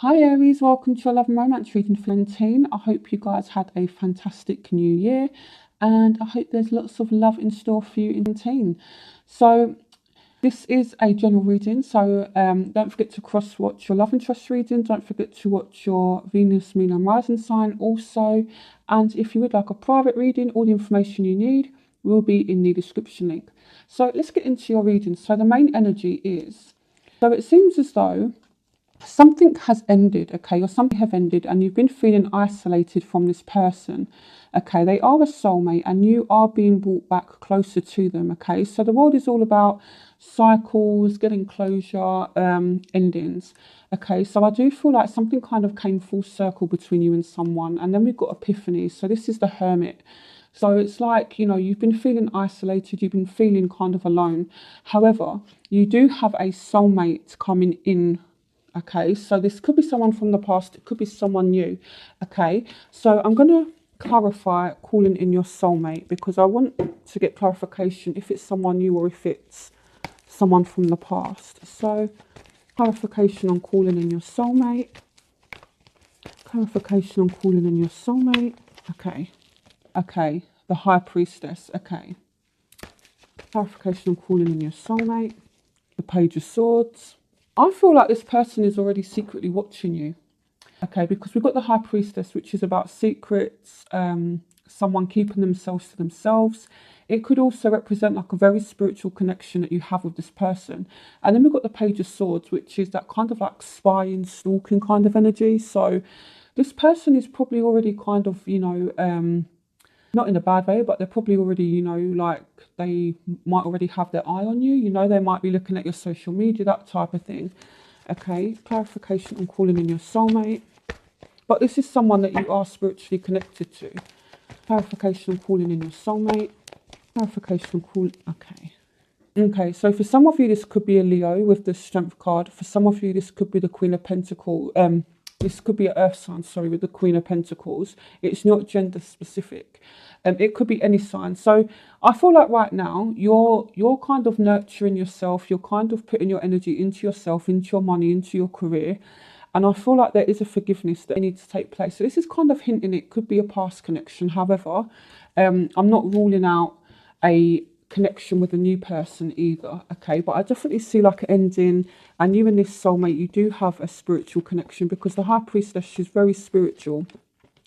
Hi Aries, welcome to your Love and Romance reading for Valentine. I hope you guys had a fantastic new year and I hope there's lots of love in store for you in Valentine. So this is a general reading, so don't forget to cross-watch your love and trust reading. Don't forget to watch your Venus, Moon and Rising sign also. And if you would like a private reading, all the information you need will be in the description link. So let's get into your reading. So the main energy is, so it seems as though something has ended, okay, or something have ended and you've been feeling isolated from this person, okay. They are a soulmate and you are being brought back closer to them, okay. So the world is all about cycles, getting closure, endings, okay. So I do feel like something kind of came full circle between you and someone, and then we've got epiphany. So this is the Hermit. So it's like, you know, you've been feeling isolated, you've been feeling kind of alone. However, you do have a soulmate coming in. Okay, so this could be someone from the past, it could be someone new. Okay, so I'm going to clarify calling in your soulmate because I want to get clarification if it's someone new or if it's someone from the past. So clarification on calling in your soulmate. Clarification on calling in your soulmate. Okay, okay, the High Priestess. Okay, clarification on calling in your soulmate. The Page of Swords. I feel like this person is already secretly watching you, okay, because we've got the High Priestess, which is about secrets, someone keeping themselves to themselves. It could also represent like a very spiritual connection that you have with this person. And then we've got the Page of Swords, which is that kind of like spying, stalking kind of energy. So this person is probably already kind of, you know, not in a bad way, but they're probably already, you know, like they might already have their eye on you. You know, they might be looking at your social media, that type of thing. Okay, clarification on calling in your soulmate. But this is someone that you are spiritually connected to. Clarification on calling in your soulmate. Clarification on call. Okay. Okay, so for some of you, this could be a Leo with the Strength card. For some of you, this could be the Queen of Pentacles. This could be an earth sign, sorry, with the Queen of Pentacles. It's not gender specific. It could be any sign. So I feel like right now you're kind of nurturing yourself. You're kind of putting your energy into yourself, into your money, into your career. And I feel like there is a forgiveness that needs to take place. So this is kind of hinting it could be a past connection. However, I'm not ruling out a connection with a new person either, okay. But I definitely see like an ending, and you and this soulmate, you do have a spiritual connection because the High Priestess, she's very spiritual.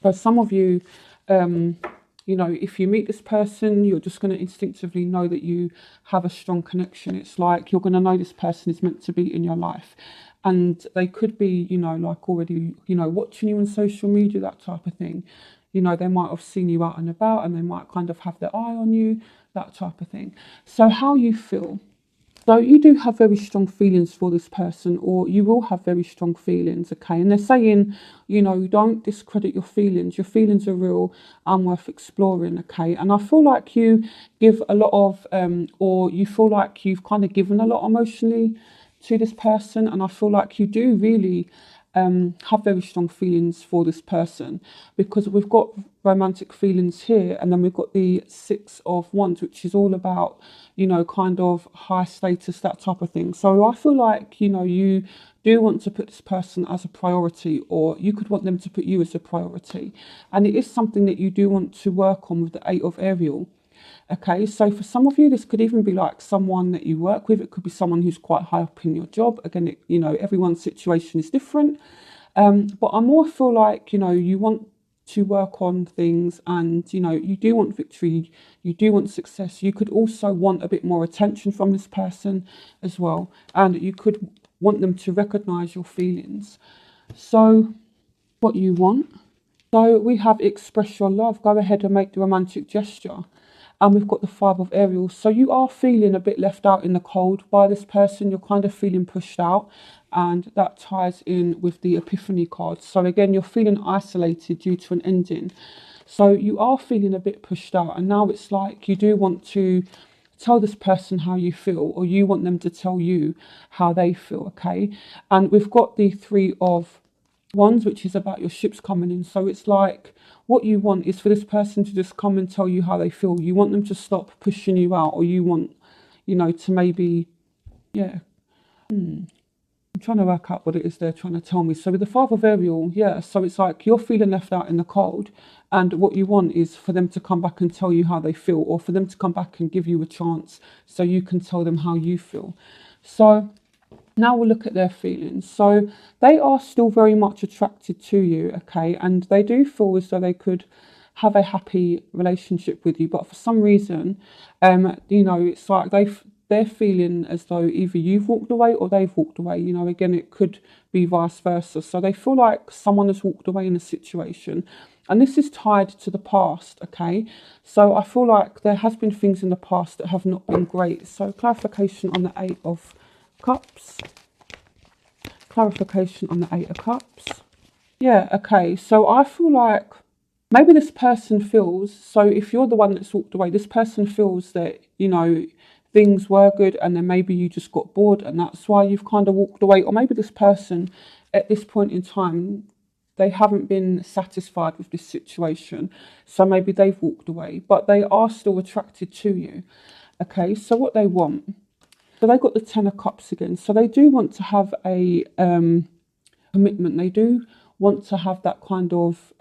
So some of you, you know, if you meet this person, you're just going to instinctively know that you have a strong connection. It's like you're going to know this person is meant to be in your life, and they could be, you know, like already, you know, watching you on social media, that type of thing. You know, they might have seen you out and about and they might kind of have their eye on you, that type of thing. So how you feel. So you do have very strong feelings for this person, or you will have very strong feelings, okay? And they're saying, you know, don't discredit your feelings. Your feelings are real and worth exploring, okay? And I feel like you give a lot of, or you feel like you've kind of given a lot emotionally to this person. And I feel like you do really have very strong feelings for this person, because we've got romantic feelings here, and then we've got the Six of Wands, which is all about, you know, kind of high status, that type of thing. So I feel like, you know, you do want to put this person as a priority, or you could want them to put you as a priority, and it is something that you do want to work on with the Eight of Ariel. Okay, so for some of you, this could even be like someone that you work with. It could be someone who's quite high up in your job. Again, you know, everyone's situation is different. But I more feel like, you know, you want to work on things, and, you know, you do want victory, you do want success. You could also want a bit more attention from this person as well. And you could want them to recognize your feelings. So what you want. So we have express your love. Go ahead and make the romantic gesture. And we've got the Five of Ariels. So you are feeling a bit left out in the cold by this person. You're kind of feeling pushed out. And that ties in with the Epiphany card. So again, you're feeling isolated due to an ending. So you are feeling a bit pushed out. And now it's like you do want to tell this person how you feel, or you want them to tell you how they feel, okay? And we've got the Three of Wands, which is about your ships coming in. So it's like what you want is for this person to just come and tell you how they feel. You want them to stop pushing you out, or you want, you know, to maybe, yeah. I'm trying to work out what it is they're trying to tell me. So with the Five of Ariel, yeah, so it's like you're feeling left out in the cold, and what you want is for them to come back and tell you how they feel, or for them to come back and give you a chance so you can tell them how you feel. So now we'll look at their feelings. So they are still very much attracted to you, okay, and they do feel as though they could have a happy relationship with you, but for some reason, you know, it's like they're feeling as though either you've walked away or they've walked away. You know, again, it could be vice versa. So they feel like someone has walked away in a situation, and this is tied to the past, okay? So I feel like there has been things in the past that have not been great. So clarification on the Eight of Cups. Clarification on the Eight of Cups. Yeah, okay. So I feel like maybe this person feels, so if you're the one that's walked away, this person feels that, you know, things were good and then maybe you just got bored and that's why you've kind of walked away. Or maybe this person at this point in time, they haven't been satisfied with this situation. So maybe they've walked away, but they are still attracted to you. Okay, so what they want. So they got the Ten of Cups again. So they do want to have a commitment. They do want to have that kind of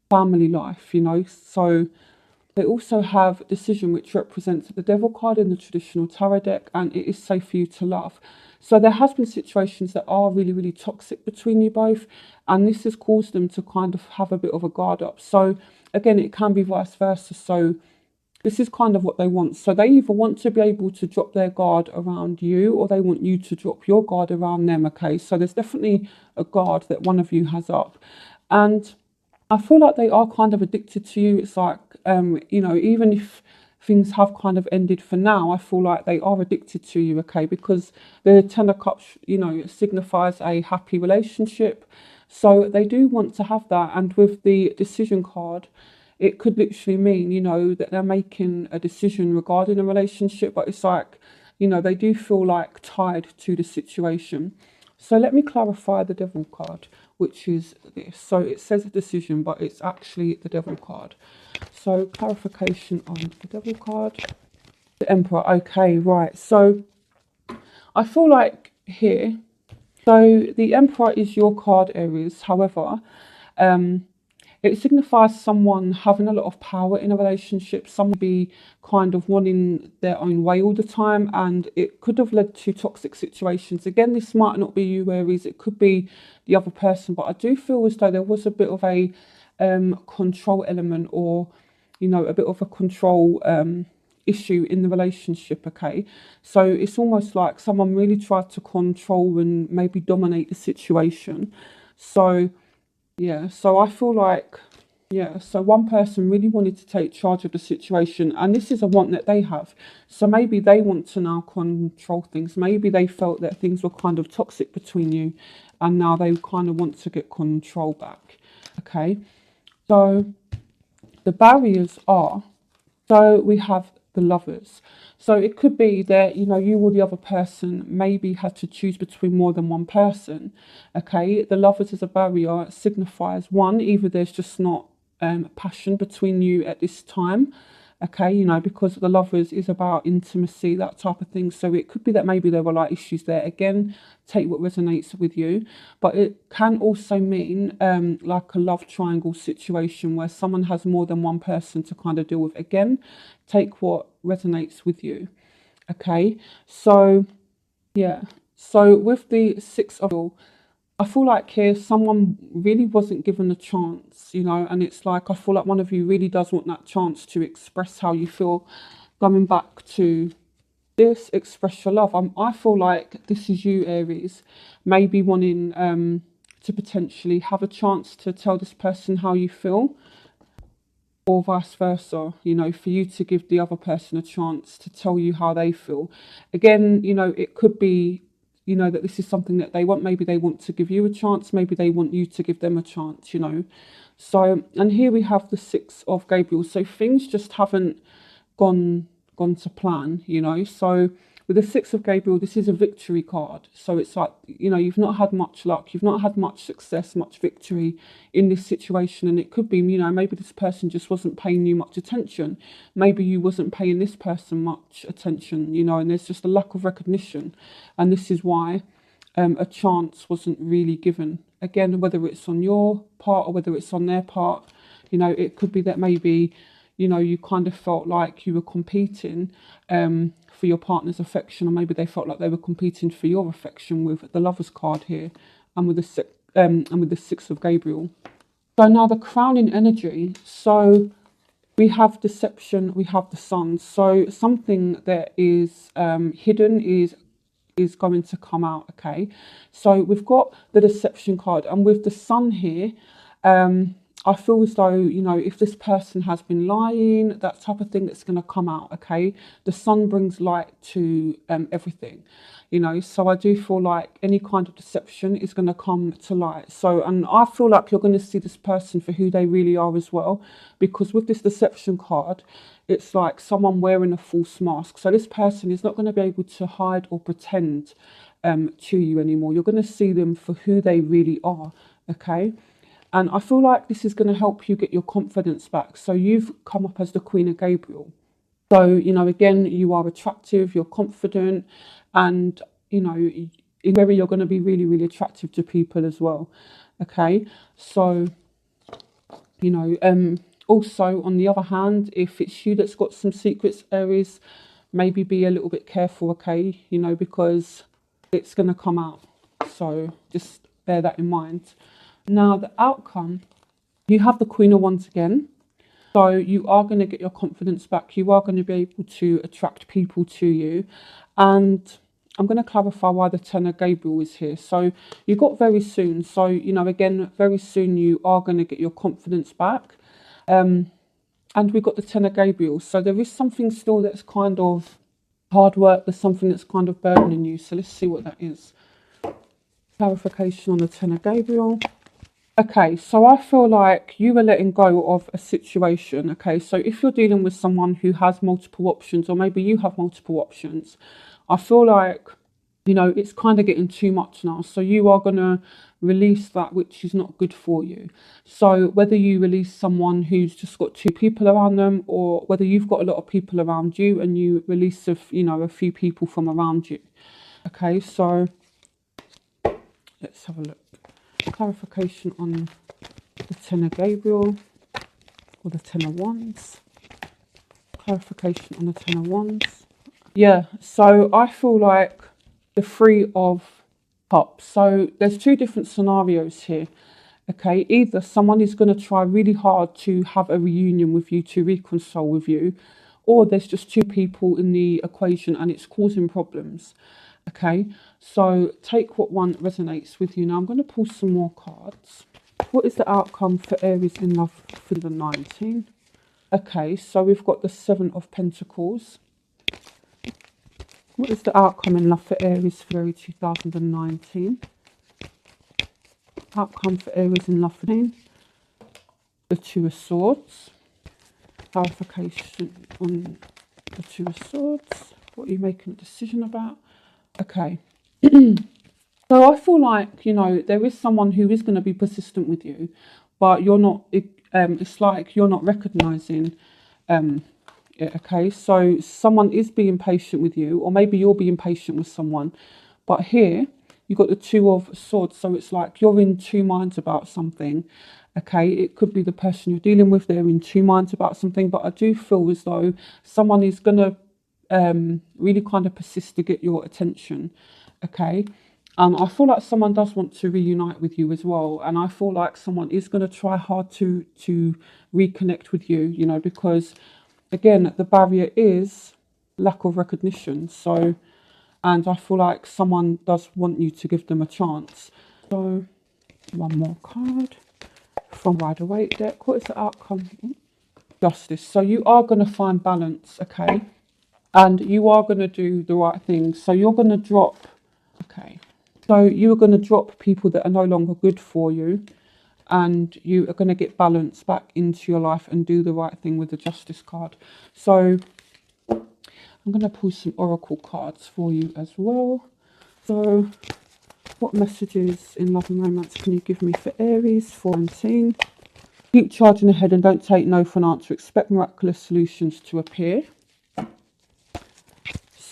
family life, you know. So they also have Decision, which represents the Devil card in the traditional tarot deck, and it is safe for you to love. So there has been situations that are really, really toxic between you both, and this has caused them to kind of have a bit of a guard up. So again, it can be vice versa. So this is kind of what they want. So they either want to be able to drop their guard around you, or they want you to drop your guard around them, okay? So there's definitely a guard that one of you has up. And I feel like they are kind of addicted to you. It's like, you know, even if things have kind of ended for now, I feel like they are addicted to you, okay? Because the Ten of Cups, you know, it signifies a happy relationship. So they do want to have that. And with the Decision card, it could literally mean, you know, that they're making a decision regarding a relationship, but it's like, you know, they do feel like tied to the situation. So let me clarify the Devil card, which is this. So it says a decision, but it's actually the Devil card. So clarification on the Devil card. The Emperor. Okay, right. So I feel like here, so the Emperor is your card, Aries. However, it signifies someone having a lot of power in a relationship, someone be kind of wanting their own way all the time, and it could have led to toxic situations. Again, this might not be you, Aries, it could be the other person, but I do feel as though there was a bit of a control element, or, you know, a bit of a control issue in the relationship, okay? So it's almost like someone really tried to control and maybe dominate the situation. So yeah, so I feel like, yeah, so one person really wanted to take charge of the situation, and this is a want that they have. So maybe they want to now control things. Maybe they felt that things were kind of toxic between you, and now they kind of want to get control back. Okay, so the barriers are, so we have the Lovers. So it could be that, you know, you or the other person maybe had to choose between more than one person. Okay, the Lovers as a barrier signifies one, either there's just not passion between you at this time. Okay, you know, because the Lovers is about intimacy, that type of thing. So it could be that maybe there were like issues there. Again, take what resonates with you. But it can also mean like a love triangle situation where someone has more than one person to kind of deal with. Again, take what resonates with you. Okay, so yeah. So with the Six of, I feel like here someone really wasn't given a chance, you know, and it's like I feel like one of you really does want that chance to express how you feel. Going back to this, express your love. I feel like this is you, Aries, maybe wanting to potentially have a chance to tell this person how you feel, or vice versa, you know, for you to give the other person a chance to tell you how they feel. Again, you know, it could be, you know, that this is something that they want. Maybe they want to give you a chance. Maybe they want you to give them a chance, you know. So, and here we have the Six of Gabriel. So things just haven't gone to plan, you know. So with the Six of Gabriel, this is a victory card. So it's like, you know, you've not had much luck. You've not had much success, much victory in this situation. And it could be, you know, maybe this person just wasn't paying you much attention. Maybe you wasn't paying this person much attention, you know, and there's just a lack of recognition. And this is why. a chance wasn't really given. Again, whether it's on your part or whether it's on their part, you know, it could be that maybe, you know, you kind of felt like you were competing for your partner's affection, or maybe they felt like they were competing for your affection with the Lovers card here, and with the Six of Gabriel. So now the crowning energy. So we have deception, we have the sun. So something that is hidden is going to come out. Okay, so we've got the deception card, and with the sun here, I feel as though, you know, if this person has been lying, that type of thing, that's going to come out. Okay, the sun brings light to everything, you know, so I do feel like any kind of deception is going to come to light. So, and I feel like you're going to see this person for who they really are as well, because with this deception card, it's like someone wearing a false mask. So this person is not going to be able to hide or pretend to you anymore. You're going to see them for who they really are. Okay. And I feel like this is going to help you get your confidence back. So you've come up as the Queen of Gabriel. So, you know, again, you are attractive, you're confident, and, you know, in very, you're going to be really, really attractive to people as well. Okay. So, you know, also on the other hand, if it's you that's got some secrets, Aries, maybe be a little bit careful. Okay. You know, because it's going to come out. So just bear that in mind. Now, the outcome, you have the Queen of Wands again. So you are going to get your confidence back. You are going to be able to attract people to you. And I'm going to clarify why the Ten of Gabriel is here. So you got very soon. So, you know, again, very soon you are going to get your confidence back. And we've got the Ten of Gabriel. So there is something still that's kind of hard work. There's something that's kind of burdening you. So let's see what that is. Clarification on the Ten of Gabriel. Okay, so I feel like you are letting go of a situation. Okay, so if you're dealing with someone who has multiple options, or maybe you have multiple options, I feel like, you know, it's kind of getting too much now. So you are going to release that which is not good for you. So whether you release someone who's just got two people around them, or whether you've got a lot of people around you and you release a few people from around you. Okay, so let's have a look. Clarification on the Ten of Gabriel, or the Ten of Wands. Clarification on the Ten of Wands. Yeah, so I feel like the Three of Cups. So there's two different scenarios here. Okay, either someone is going to try really hard to have a reunion with you, to reconcile with you, or there's just two people in the equation and it's causing problems. Okay, so take what one resonates with you. Now I'm going to pull some more cards. What is the outcome for Aries in love for the 19? Okay, so we've got the Seven of Pentacles. What is the outcome in love for Aries February 2019? Outcome for Aries in love for the Two of Swords. Clarification on the Two of Swords. What are you making a decision about? Okay. So I feel like, you know, there is someone who is going to be persistent with you, but you're not, it's like you're not recognizing it. Okay, so someone is being patient with you, or maybe you're being patient with someone, but here you've got the Two of Swords. So it's like you're in two minds about something. Okay, it could be the person you're dealing with, they're in two minds about something, but I do feel as though someone is going to really kind of persist to get your attention. Okay, I feel like someone does want to reunite with you as well, and I feel like someone is going to try hard to reconnect with you, you know, because again the barrier is lack of recognition. So, and I feel like someone does want you to give them a chance. So one more card from Rider-Waite deck. What is the outcome? Justice. So you are going to find balance. Okay, and you are going to do the right thing. So you're going to drop, okay, so you're going to drop people that are no longer good for you, and you are going to get balance back into your life and do the right thing with the Justice card. So I'm going to pull some oracle cards for you as well. So what messages in love and romance can you give me for Aries 14? Keep charging ahead and don't take no for an answer. Expect miraculous solutions to appear.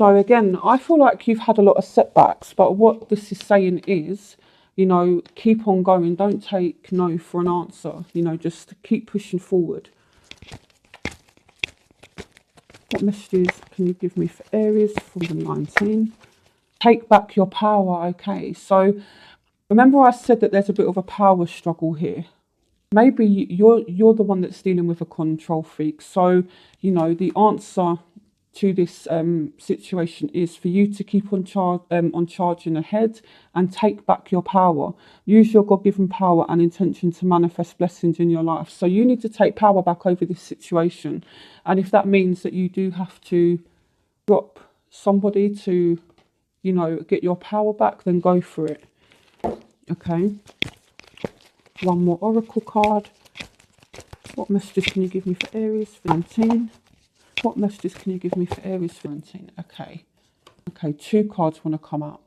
So again, I feel like you've had a lot of setbacks, but what this is saying is, you know, keep on going. Don't take no for an answer. You know, just keep pushing forward. What messages can you give me for Aries from the 19th? Take back your power. Okay, so remember I said that there's a bit of a power struggle here. Maybe you're the one that's dealing with a control freak. So, you know, the answer to this situation is for you to keep on charging ahead and take back your power. Use your God-given power and intention to manifest blessings in your life. So you need to take power back over this situation. And if that means that you do have to drop somebody to, you know, get your power back, then go for it. Okay. One more oracle card. What messages can you give me for Aries for 19? What messages can you give me for Aries for 19? Okay. Okay, 2 cards want to come out.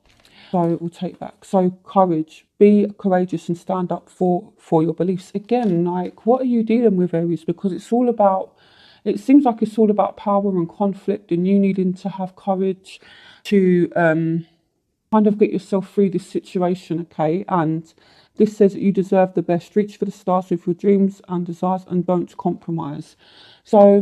So we'll take that. So courage. Be courageous and stand up for your beliefs. Again, like, what are you dealing with, Aries? Because it's all about, it seems like it's all about power and conflict, and you needing to have courage to kind of get yourself through this situation, okay? And this says that you deserve the best. Reach for the stars with your dreams and desires and don't compromise. So,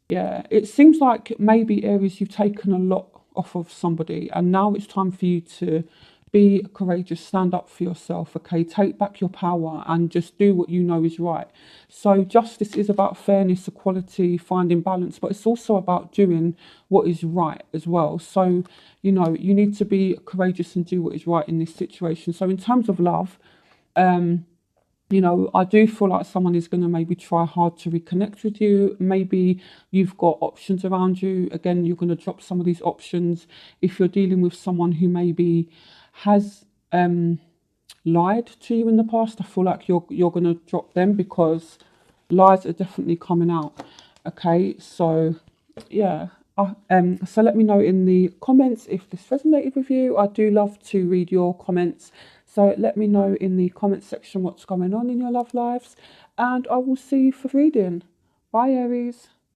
yeah, it seems like maybe, Aries, you've taken a lot off of somebody, and now it's time for you to be courageous, stand up for yourself, okay? Take back your power and just do what you know is right. So justice is about fairness, equality, finding balance, but it's also about doing what is right as well. So, you know, you need to be courageous and do what is right in this situation. So in terms of love, you know, I do feel like someone is going to maybe try hard to reconnect with you. Maybe you've got options around you. Again, you're going to drop some of these options. If you're dealing with someone who maybe has lied to you in the past, I feel like you're going to drop them, because lies are definitely coming out. Okay, so yeah. So let me know in the comments if this resonated with you. I do love to read your comments. So let me know in the comments section what's going on in your love lives. And I will see you for reading. Bye, Aries.